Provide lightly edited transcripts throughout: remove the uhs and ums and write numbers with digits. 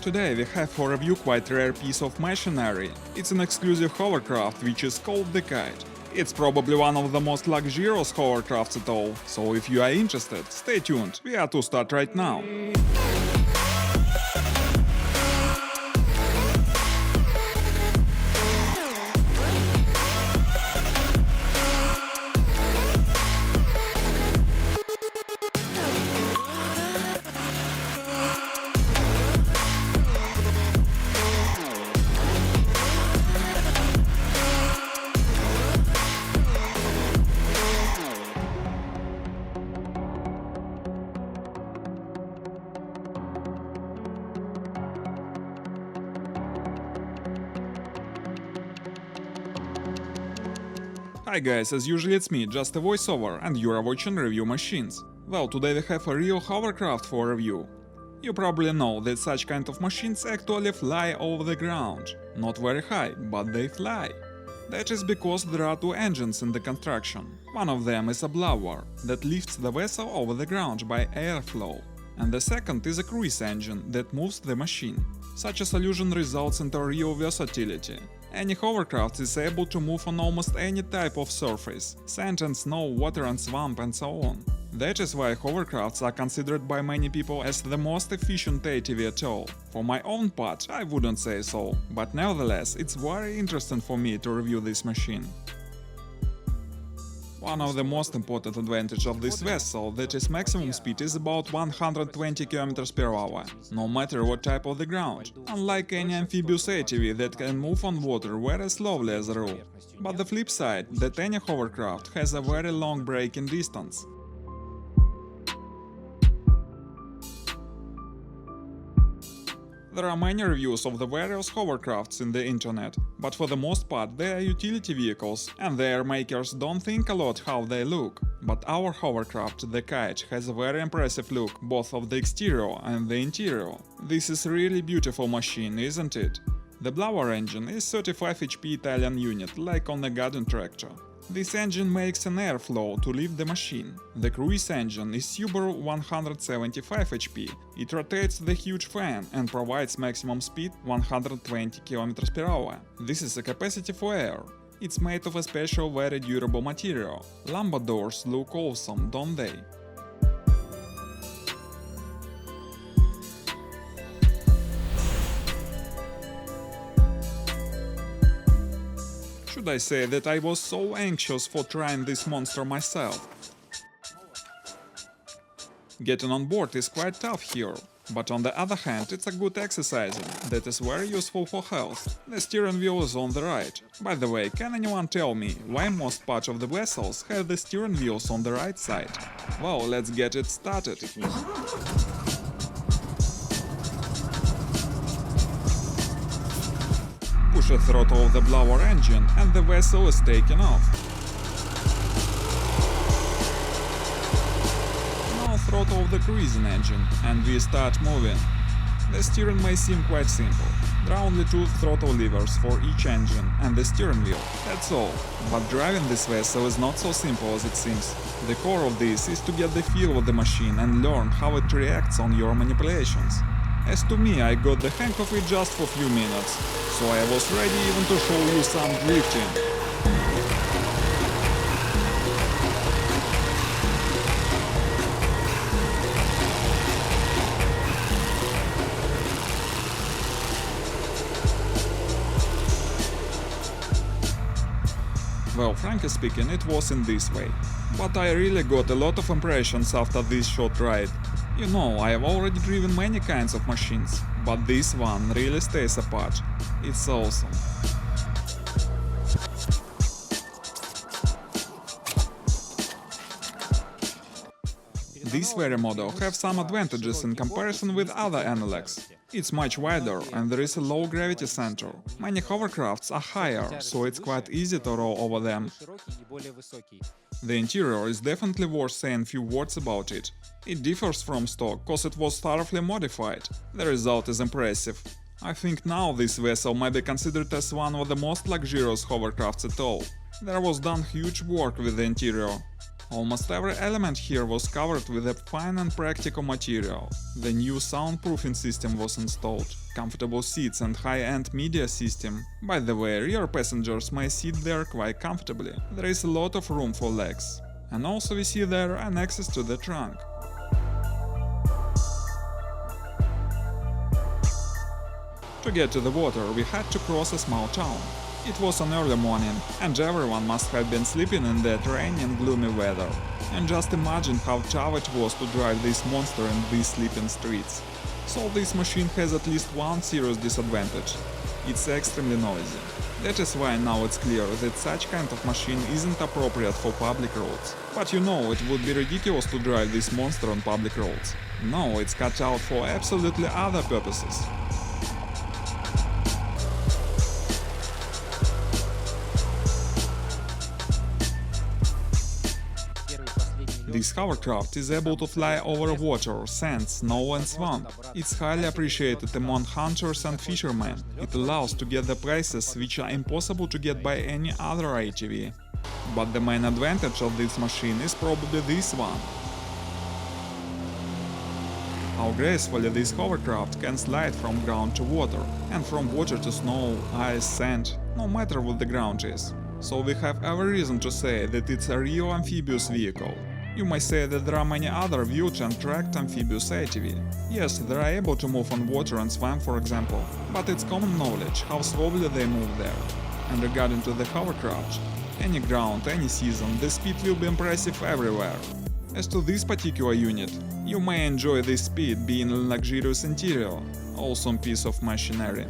Today we have for review quite rare piece of machinery. It's an exclusive hovercraft which is called the Kite. It's probably one of the most luxurious hovercrafts at all, so if you are interested, stay tuned, we are to start right now. Hi guys, as usually it's me, just a voiceover, and you are watching Review Machines. Well, today we have a real hovercraft for review. You probably know that such kind of machines actually fly over the ground. Not very high, but they fly. That is because there are two engines in the construction. One of them is a blower that lifts the vessel over the ground by airflow. And the second is a cruise engine that moves the machine. Such a solution results in real versatility. Any hovercraft is able to move on almost any type of surface – sand and snow, water and swamp and so on. That is why hovercrafts are considered by many people as the most efficient ATV at all. For my own part, I wouldn't say so, but nevertheless, it's very interesting for me to review this machine. One of the most important advantages of this vessel that its maximum speed is about 120 km per hour, no matter what type of the ground, unlike any amphibious ATV that can move on water very slowly as a rule. But the flip side, that any hovercraft has a very long braking distance. There are many reviews of the various hovercrafts in the internet, but for the most part they are utility vehicles, and their makers don't think a lot how they look. But our hovercraft, the Kite, has a very impressive look, both of the exterior and the interior. This is a really beautiful machine, isn't it? The blower engine is 35 HP Italian unit, like on a garden tractor. This engine makes an airflow to lift the machine. The cruise engine is Subaru 175 HP. It rotates the huge fan and provides maximum speed 120 km per hour. This is a capacity for air. It's made of a special very durable material. Lumbar doors look awesome, don't they? Should I say that I was so anxious for trying this monster myself? Getting on board is quite tough here, but on the other hand it's a good exercising that is very useful for health. The steering wheel is on the right. By the way, can anyone tell me why most parts of the vessels have the steering wheels on the right side? Well, let's get it started. Push the throttle of the blower engine and the vessel is taken off. Now throttle of the cruising engine and we start moving. The steering may seem quite simple. There are only two throttle levers for each engine and the steering wheel, that's all. But driving this vessel is not so simple as it seems. The core of this is to get the feel of the machine and learn how it reacts on your manipulations. As to me, I got the hang of it just for a few minutes, so I was ready even to show you some drifting. Well, frankly speaking, it was in this way. But I really got a lot of impressions after this short ride. You know, I have already driven many kinds of machines, but this one really stays apart. It's awesome. This very model has some advantages in comparison with other analogs. It's much wider and there is a low gravity center. Many hovercrafts are higher, so it's quite easy to roll over them. The interior is definitely worth saying a few words about it. It differs from stock, cause it was thoroughly modified. The result is impressive. I think now this vessel might be considered as one of the most luxurious hovercrafts at all. There was done huge work with the interior. Almost every element here was covered with a fine and practical material. The new soundproofing system was installed, comfortable seats and high-end media system. By the way, rear passengers may sit there quite comfortably, there is a lot of room for legs. And also we see there an access to the trunk. To get to the water we had to cross a small town. It was an early morning, and everyone must have been sleeping in that rainy and gloomy weather. And just imagine how tough it was to drive this monster in these sleeping streets. So this machine has at least one serious disadvantage. It's extremely noisy. That is why now it's clear that such kind of machine isn't appropriate for public roads. But you know, it would be ridiculous to drive this monster on public roads. No, it's cut out for absolutely other purposes. This hovercraft is able to fly over water, sand, snow and swamp. It's highly appreciated among hunters and fishermen. It allows to get the prices which are impossible to get by any other ATV. But the main advantage of this machine is probably this one. How gracefully this hovercraft can slide from ground to water, and from water to snow, ice, sand, no matter what the ground is. So we have every reason to say that it's a real amphibious vehicle. You may say that there are many other wheeled and tracked amphibious ATV. Yes, they are able to move on water and swim, for example, but it's common knowledge how slowly they move there. And regarding to the hovercraft, any ground, any season, the speed will be impressive everywhere. As to this particular unit, you may enjoy this speed being a luxurious interior, awesome piece of machinery.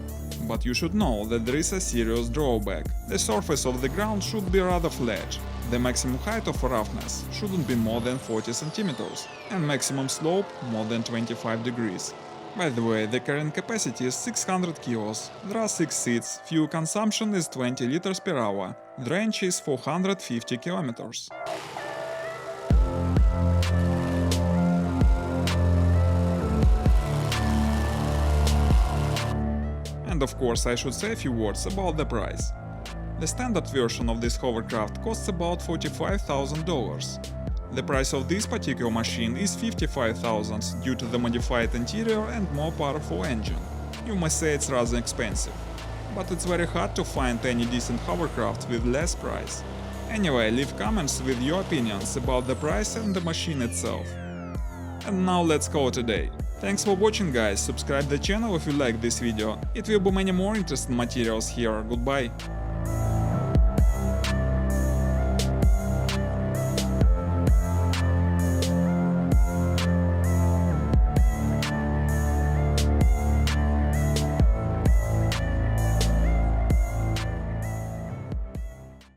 But you should know that there is a serious drawback. The surface of the ground should be rather flat. The maximum height of roughness shouldn't be more than 40 cm, and maximum slope more than 25 degrees. By the way, the carrying capacity is 600 kilos, there are 6 seats, fuel consumption is 20 liters per hour, the range is 450 kilometers. And of course I should say a few words about the price. The standard version of this hovercraft costs about $45,000. The price of this particular machine is $55,000 due to the modified interior and more powerful engine. You may say it's rather expensive, but it's very hard to find any decent hovercraft with less price. Anyway, leave comments with your opinions about the price and the machine itself. And now let's call it a day. Thanks for watching guys, subscribe the channel if you like this video, it will be many more interesting materials here, goodbye.